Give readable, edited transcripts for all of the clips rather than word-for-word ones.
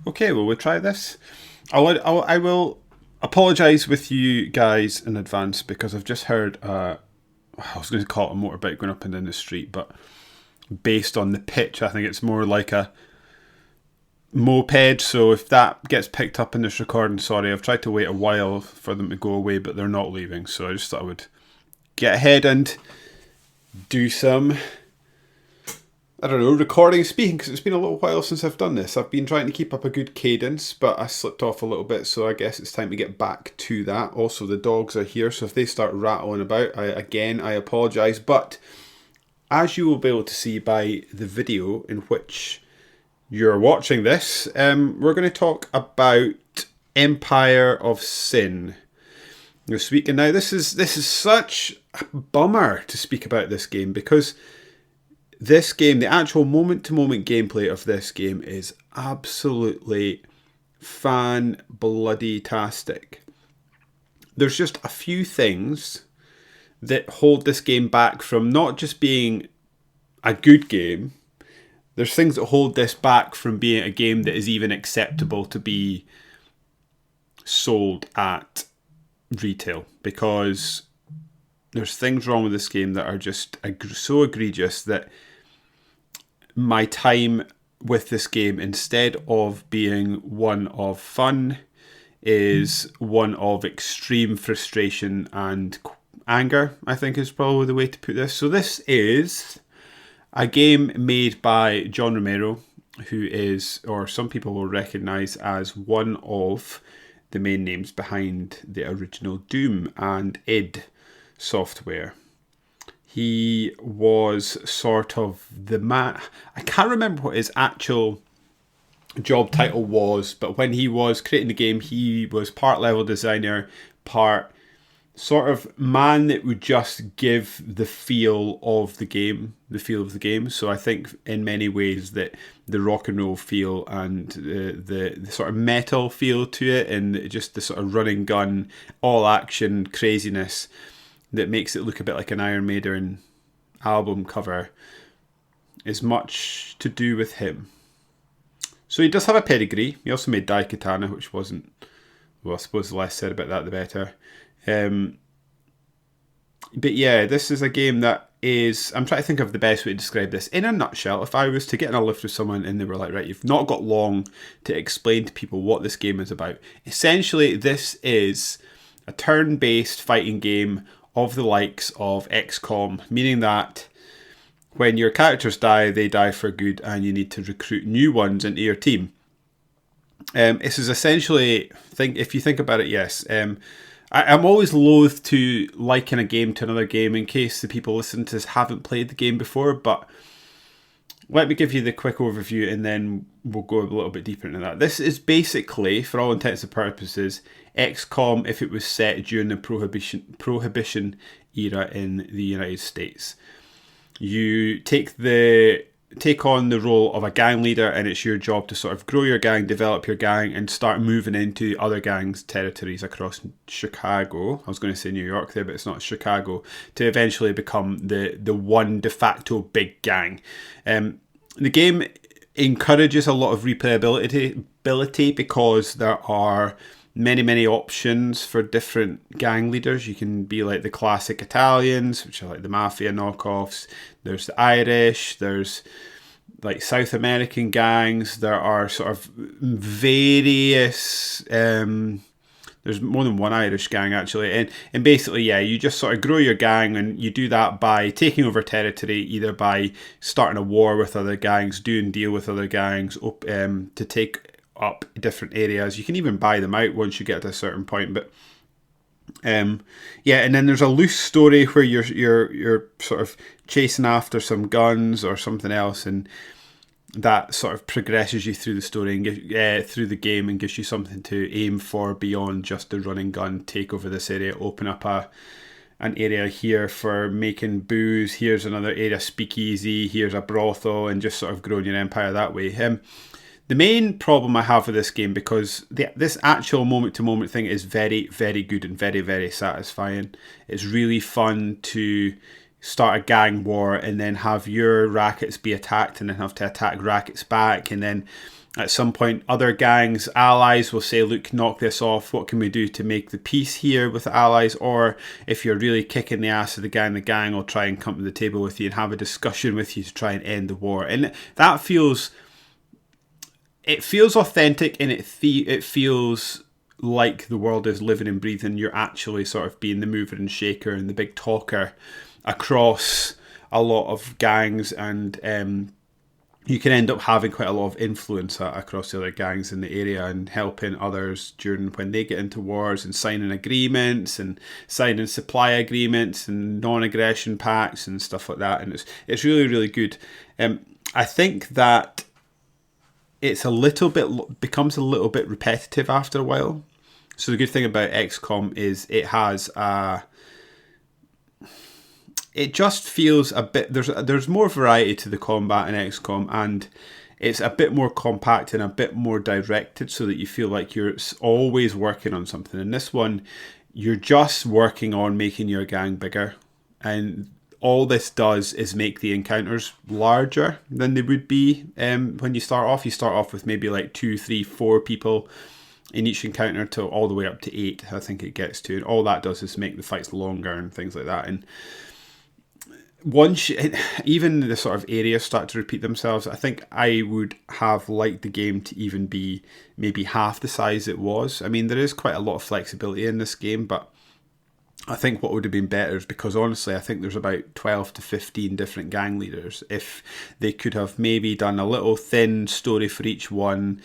Okay, well, we'll try this. I will apologise with you guys in advance because I've just heard, I was going to call it a motorbike going up and down the street, but based on the pitch, I think it's more like a moped. So if that gets picked up in this recording, sorry, I've tried to wait a while for them to go away, but they're not leaving. So I just thought I would get ahead and do some, I don't know, recording speaking, because it's been a little while since I've done this. I've been trying to keep up a good cadence, but I slipped off a little bit, so I guess it's time to get back to that. Also, the dogs are here, so if they start rattling about, I apologise. But as you will be able to see by the video in which you're watching this, we're going to talk about Empire of Sin this week. And now this is such a bummer to speak about this game, because this game, the actual moment-to-moment gameplay of this game is absolutely fan-bloody-tastic. There's just a few things that hold this game back from not just being a good game. There's things that hold this back from being a game that is even acceptable to be sold at retail, because there's things wrong with this game that are just so egregious that my time with this game, instead of being one of fun, is one of extreme frustration and anger, I think is probably the way to put this. So this is a game made by John Romero, who is, or some people will recognise as, one of the main names behind the original Doom and id Software. He was sort of the man. I can't remember what his actual job title was, but when he was creating the game, he was part level designer, part sort of man that would just give the feel of the game, So I think in many ways that the rock and roll feel and the sort of metal feel to it, and just the sort of run and gun, all action craziness that makes it look a bit like an Iron Maiden album cover, is much to do with him. So he does have a pedigree. He also made Daikatana, which wasn't, well, I suppose the less said about that the better. But yeah, this is a game that is, I'm trying to think of the best way to describe this. In a nutshell, if I was to get in a lift with someone and they were like, right, you've not got long to explain to people what this game is about. Essentially, this is a turn-based fighting game of the likes of XCOM, meaning that when your characters die, they die for good, and you need to recruit new ones into your team. This is essentially, if you think about it, yes. I'm always loath to liken a game to another game in case the people listening to this haven't played the game before, but let me give you the quick overview and then we'll go a little bit deeper into that. This is basically, for all intents and purposes, XCOM if it was set during the Prohibition era in the United States. You take on the role of a gang leader, and it's your job to sort of grow your gang, develop your gang, and start moving into other gangs' territories across Chicago. I was going to say New York there, but it's not, Chicago, to eventually become the one de facto big gang. The game encourages a lot of replayability because there are many options for different gang leaders. You can be like the classic Italians, which are like the mafia knockoffs. There's the Irish. There's like South American gangs. There are sort of various. There's more than one Irish gang actually, and basically, yeah, you just sort of grow your gang, and you do that by taking over territory, either by starting a war with other gangs, doing deal with other gangs, to take up different areas. You can even buy them out once you get to a certain point, but yeah, and then there's a loose story where you're sort of chasing after some guns or something else, and that sort of progresses you through the story and through the game, and gives you something to aim for beyond just the run and gun, take over this area, open up an area here for making booze, here's another area, speakeasy, here's a brothel, and just sort of growing your empire that way. The main problem I have with this game, because this actual moment-to-moment thing is very, very good and very, very satisfying. It's really fun to start a gang war and then have your rackets be attacked and then have to attack rackets back, and then At some point, other gangs, allies will say, look, knock this off. What can we do to make the peace here with the allies? Or if you're really kicking the ass of the gang will try and come to the table with you and have a discussion with you to try and end the war. And that feels authentic, and it feels like the world is living and breathing. You're actually sort of being the mover and shaker and the big talker across a lot of gangs, and you can end up having quite a lot of influence across the other gangs in the area and helping others during when they get into wars and signing agreements and signing supply agreements and non-aggression pacts and stuff like that. And it's really, really good. I think that it's becomes a little bit repetitive after a while. So the good thing about XCOM is it has it just feels a bit, there's more variety to the combat in XCOM, and it's a bit more compact and a bit more directed, so that you feel like you're always working on something. In this one, you're just working on making your gang bigger, and all this does is make the encounters larger than they would be when you start off. You start off with maybe like 2, 3, 4 people in each encounter, to all the way up to 8, I think it gets to, and all that does is make the fights longer and things like that. And once even the sort of areas start to repeat themselves, I think I would have liked the game to even be maybe half the size it was. I mean, there is quite a lot of flexibility in this game, but I think what would have been better is, because honestly, I think there's about 12 to 15 different gang leaders. If they could have maybe done a little thin story for each one,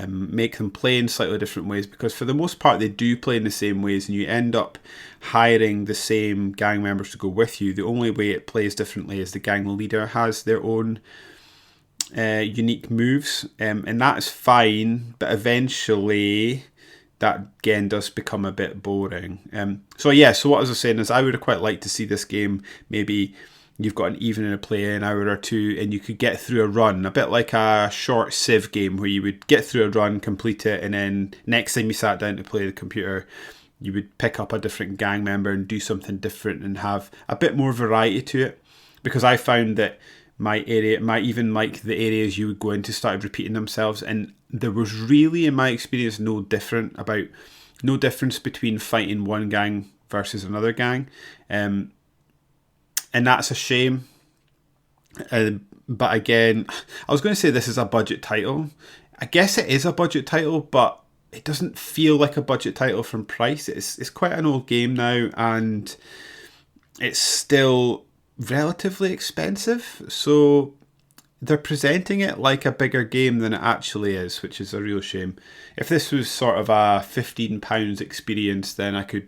make them play in slightly different ways, because for the most part they do play in the same ways, and you end up hiring the same gang members to go with you. The only way it plays differently is the gang leader has their own unique moves, and that's fine, but eventually that again does become a bit boring. So what I was saying is, I would have quite liked to see this game, maybe you've got an evening to play, an hour or two, and you could get through a run, a bit like a short Civ game, where you would get through a run, complete it, and then next time you sat down to play the computer, you would pick up a different gang member and do something different and have a bit more variety to it. Because I found that the areas you would go into started repeating themselves, and there was really, in my experience, no difference between fighting one gang versus another gang, and that's a shame. But again, I was going to say this is a budget title. I guess it is a budget title, but it doesn't feel like a budget title from price. It's quite an old game now, and it's still relatively expensive. So they're presenting it like a bigger game than it actually is, which is a real shame. If this was sort of a £15 experience, then I could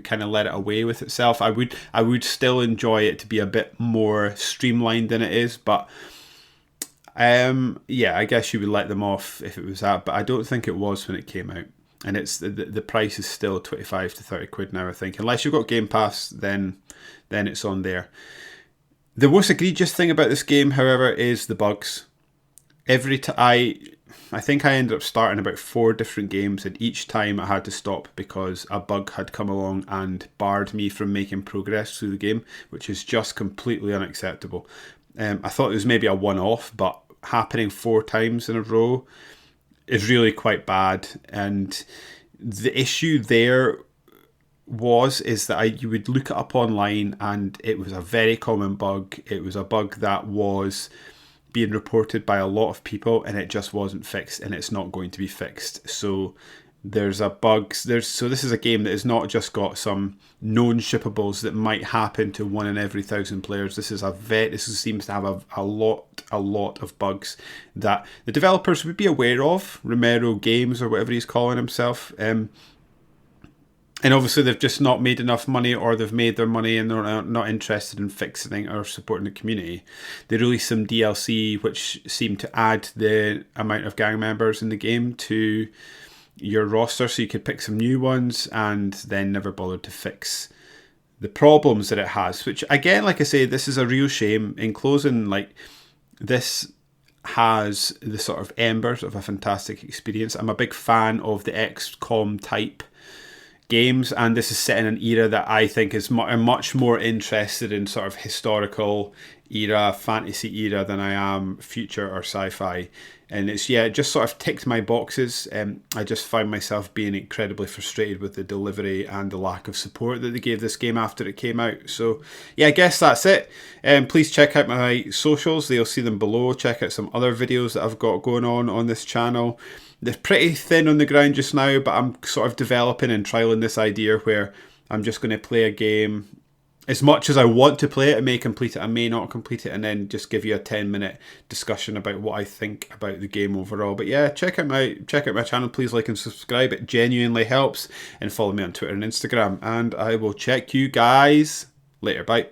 kind of let it away with itself. I would still enjoy it to be a bit more streamlined than it is, but I guess you would let them off if it was that, but I don't think it was when it came out. And it's the price is still 25 to 30 quid now, I think. Unless you've got Game Pass, then it's on there. The most egregious thing about this game, however, is the bugs. I think I ended up starting about 4 different games, and each time I had to stop because a bug had come along and barred me from making progress through the game, which is just completely unacceptable. I thought it was maybe a one-off, but happening 4 times in a row is really quite bad. And the issue there is that you would look it up online, and it was a very common bug. It was a bug that was being reported by a lot of people, and it just wasn't fixed, and it's not going to be fixed. So there's a bug. So this is a game that has not just got some known shippables that might happen to 1 in every 1,000 players. This seems to have a lot of bugs that the developers would be aware of. Romero Games, or whatever he's calling himself. And obviously they've just not made enough money, or they've made their money and they're not interested in fixing or supporting the community. They released some DLC which seemed to add the amount of gang members in the game to your roster, so you could pick some new ones, and then never bothered to fix the problems that it has. Which again, like I say, this is a real shame. In closing, this has the sort of embers of a fantastic experience. I'm a big fan of the XCOM type games, and this is set in an era that I think is much more interested in sort of historical era, fantasy era, than I am future or sci-fi. And it's, yeah, it just sort of ticked my boxes. I just found myself being incredibly frustrated with the delivery and the lack of support that they gave this game after it came out. So yeah, I guess that's it. Please check out my socials. You'll see them below. Check out some other videos that I've got going on this channel. They're pretty thin on the ground just now, but I'm sort of developing and trialing this idea where I'm just going to play a game as much as I want to play it. I may complete it, I may not complete it, and then just give you a 10-minute discussion about what I think about the game overall. But yeah, check out my channel. Please like and subscribe. It genuinely helps. And follow me on Twitter and Instagram. And I will check you guys later. Bye.